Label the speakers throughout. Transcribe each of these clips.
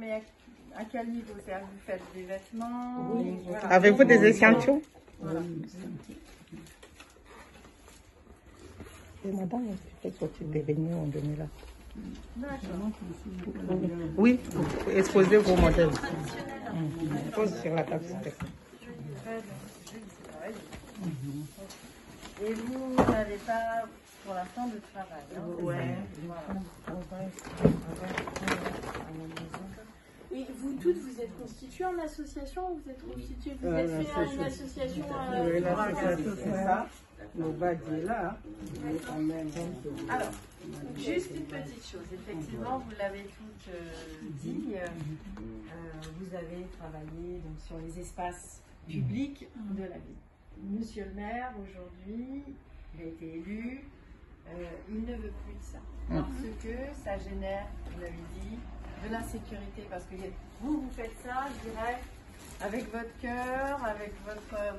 Speaker 1: mais à quel niveau? C'est-à-dire que vous faites des vêtements?
Speaker 2: Oui.
Speaker 1: Voilà.
Speaker 2: Avez-vous des échantillons?
Speaker 1: Voilà.
Speaker 2: Et madame, peut-être que tu es venue en donner là.
Speaker 1: D'accord.
Speaker 2: Oui, exposez vos modèles. Pose sur la table.
Speaker 1: Et vous n'avez pas pour l'instant de travail, hein?
Speaker 3: Ouais.
Speaker 1: Voilà.
Speaker 3: Et vous toutes, vous êtes constituées en association ou vous êtes constituées? Vous êtes fait une association
Speaker 4: Oui, l'association, c'est ça. On va dire là.
Speaker 1: Alors, juste une petite chose. Effectivement, vous l'avez toutes dit. Vous avez travaillé donc, sur les espaces publics de la ville. Monsieur le maire, aujourd'hui, il a été élu. Il ne veut plus de ça. Parce que ça génère, vous l'avez dit, de l'insécurité. Parce que vous faites ça, je dirais, avec votre cœur, avec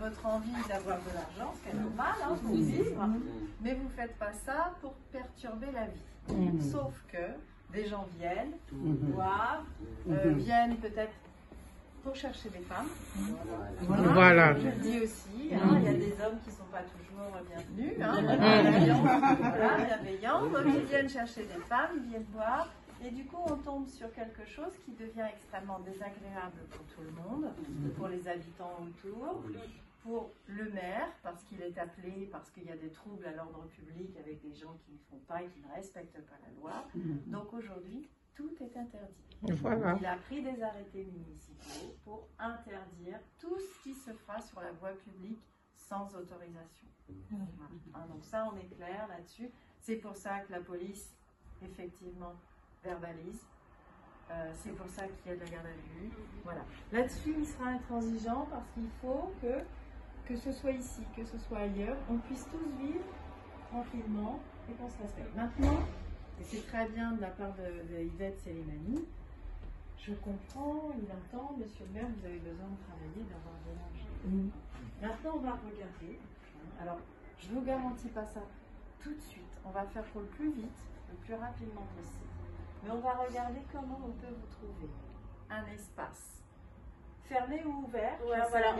Speaker 1: votre envie d'avoir de l'argent, ce qui est normal, hein, pour vivre. Mais vous ne faites pas ça pour perturber la vie. Sauf que des gens viennent, boivent, viennent peut-être pour chercher des femmes.
Speaker 2: Voilà.
Speaker 1: Je le dis aussi, hein, il y a des hommes qui ne sont pas toujours bienvenus, hein, bienveillants, donc ils viennent chercher des femmes, ils viennent boire, et du coup on tombe sur quelque chose qui devient extrêmement désagréable pour tout le monde, pour les habitants autour, pour le maire, parce qu'il est appelé, parce qu'il y a des troubles à l'ordre public avec des gens qui ne font pas et qui ne respectent pas la loi. Donc aujourd'hui, tout est interdit.
Speaker 2: Voilà.
Speaker 1: Il a pris des arrêtés municipaux pour interdire tout ce qui se fera sur la voie publique sans autorisation. Voilà. Hein, donc ça, on est clair là-dessus. C'est pour ça que la police, effectivement, verbalise. C'est pour ça qu'il y a de la garde à vue. Voilà. Là-dessus, il sera intransigeant parce qu'il faut que ce soit ici, que ce soit ailleurs, on puisse tous vivre tranquillement et qu'on se respecte. Maintenant, et c'est très bien de la part de Yvette Sélimani, je comprends, il entend, monsieur le maire, vous avez besoin de travailler, d'avoir de l'argent. Maintenant, on va regarder. Alors, je ne vous garantis pas ça tout de suite. On va faire pour le plus vite, le plus rapidement possible. Mais on va regarder comment on peut vous trouver un espace. Fermé ou ouvert,
Speaker 3: Ouais, voilà,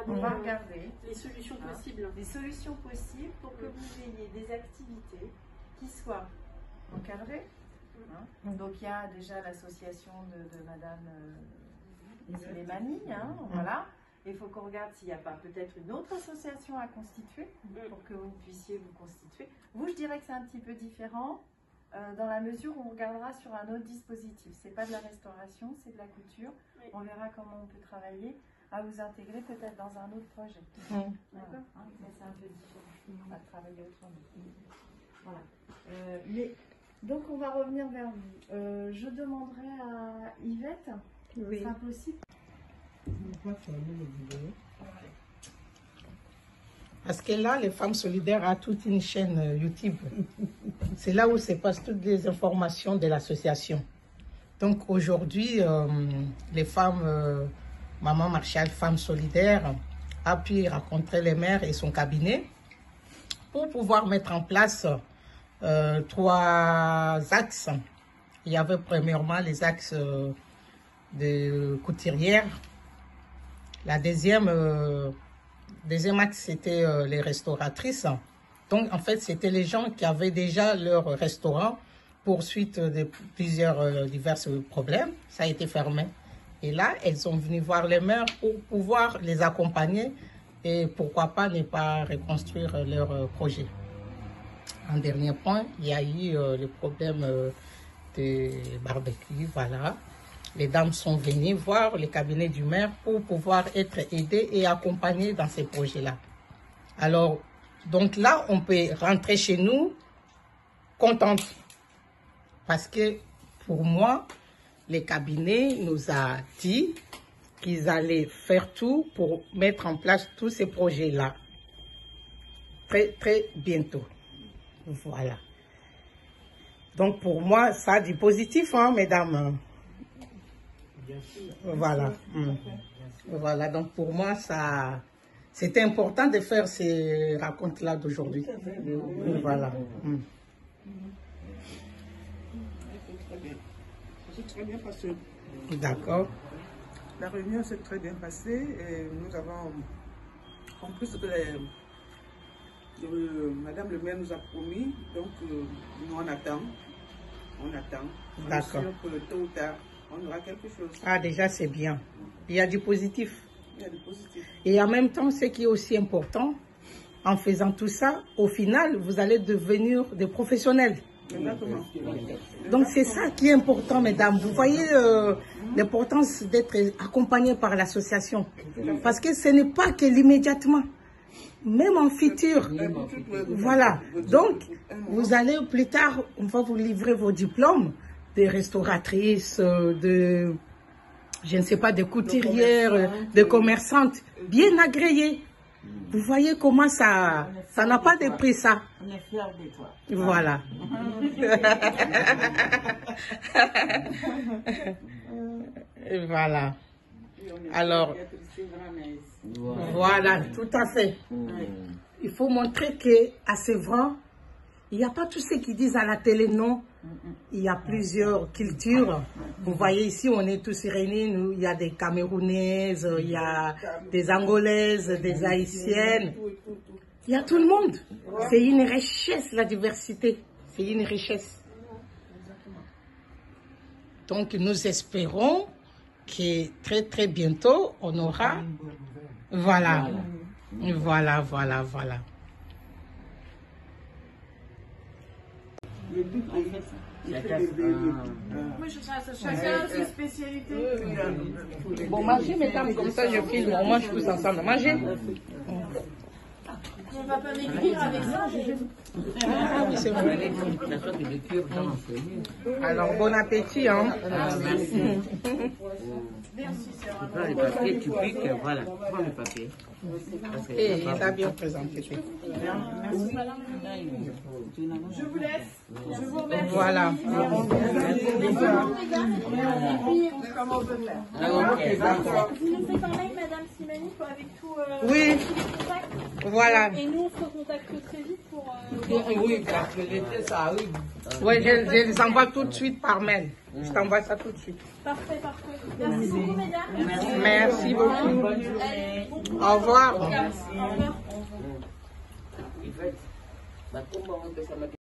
Speaker 3: on va regarder
Speaker 1: les
Speaker 3: solutions possibles.
Speaker 1: des solutions possibles pour que vous ayez des activités qui soient encadrées. Donc il y a déjà l'association de Madame Sélimani, voilà. Il faut qu'on regarde s'il n'y a pas peut-être une autre association à constituer pour que vous puissiez vous constituer. Vous, je dirais que c'est un petit peu différent dans la mesure où on regardera sur un autre dispositif. C'est pas de la restauration, c'est de la couture. Oui. On verra comment on peut travailler à vous intégrer peut-être dans un autre projet. D'accord. Mais c'est un peu différent. On va travailler autrement. Voilà. Mais donc on va revenir vers vous. Je demanderai à Yvette,
Speaker 2: Oui.
Speaker 1: c'est impossible.
Speaker 2: Parce que là, les femmes solidaires ont toute une chaîne YouTube. C'est là où se passent toutes les informations de l'association. Donc aujourd'hui, les femmes, Maman Martial, Femmes Solidaires, a pu rencontrer le maire et son cabinet pour pouvoir mettre en place 3 axes. Il y avait premièrement les axes de couturière. La deuxième axe, c'était les restauratrices. Donc, en fait, c'était les gens qui avaient déjà leur restaurant pour suite de divers problèmes. Ça a été fermé. Et là, elles sont venues voir les maires pour pouvoir les accompagner et pourquoi pas ne pas reconstruire leur projet. En dernier point, il y a eu le problème de barbecue, voilà. Les dames sont venues voir le cabinet du maire pour pouvoir être aidées et accompagnées dans ces projets-là. Alors, donc là, on peut rentrer chez nous contente. Parce que pour moi, le cabinet nous a dit qu'ils allaient faire tout pour mettre en place tous ces projets-là. Très, très bientôt. Voilà. Donc pour moi, ça a du positif, hein, mesdames. Voilà. Voilà, donc pour moi, ça, c'était important de faire ces racontes-là d'aujourd'hui. Voilà.
Speaker 4: C'est très bien parce que
Speaker 2: D'accord.
Speaker 4: La réunion s'est très bien passée et nous avons compris ce que Madame le maire nous a promis. Donc, nous on attend. On attend.
Speaker 2: D'accord.
Speaker 4: On est sûr que tôt ou tard, on aura quelque chose.
Speaker 2: Ah, déjà, c'est bien. Il y a du positif.
Speaker 4: Il y a du positif.
Speaker 2: Et en même temps, ce qui est aussi important, en faisant tout ça, au final, vous allez devenir des professionnels.
Speaker 4: Exactement.
Speaker 2: Donc, c'est ça qui est important, mesdames. Vous voyez l'importance d'être accompagné par l'association. Parce que ce n'est pas que l'immédiatement, même en futur. Voilà. Donc, vous allez plus tard, on va vous livrer vos diplômes de restauratrices, de, je ne sais pas, de couturières, de commerçantes, bien agréées. Vous voyez comment ça n'a pas de prix, ça.
Speaker 4: On est fiers de toi.
Speaker 2: Voilà. Voilà. Alors, voilà, tout à fait. Il faut montrer qu'à Sévran, il n'y a pas tous ceux qui disent à la télé non. Il y a plusieurs cultures. Vous voyez ici, on est tous réunis. Nous, il y a des Camerounaises, il y a des Angolaises, des Haïtiennes. Il y a tout le monde. C'est une richesse, la diversité. C'est une richesse. Donc, nous espérons que très, très bientôt, on aura... Voilà. Voilà, voilà, voilà.
Speaker 4: Le but,
Speaker 3: Chacun ses spécialités.
Speaker 2: Bon, mangez, mesdames, comme ça, je filme. On mange tous ensemble. Mangez.
Speaker 3: On va pas maigrir avec ça.
Speaker 2: Ah oui, c'est vrai. Alors, bon appétit, hein.
Speaker 3: Merci, c'est
Speaker 5: Tu prends le papier, tu piques, voilà. Prends le papier.
Speaker 2: Et il a bien présenté.
Speaker 3: Je vous laisse. Je vous remercie.
Speaker 2: Voilà.
Speaker 1: Comment on peut faire?
Speaker 3: Vous nous faites un mail, Madame Simani, avec tout.
Speaker 2: Oui. Voilà.
Speaker 3: Et nous, on se recontacte très vite pour.
Speaker 5: Oui, parce que l'été, ça arrive.
Speaker 2: Oui, je les envoie tout de suite par mail. Je t'envoie ça tout de suite.
Speaker 3: Parfait, parfait. Merci beaucoup, mesdames.
Speaker 2: Merci beaucoup.
Speaker 3: Allez, bon courage.
Speaker 2: Au revoir.
Speaker 3: Au revoir.
Speaker 5: Il fait.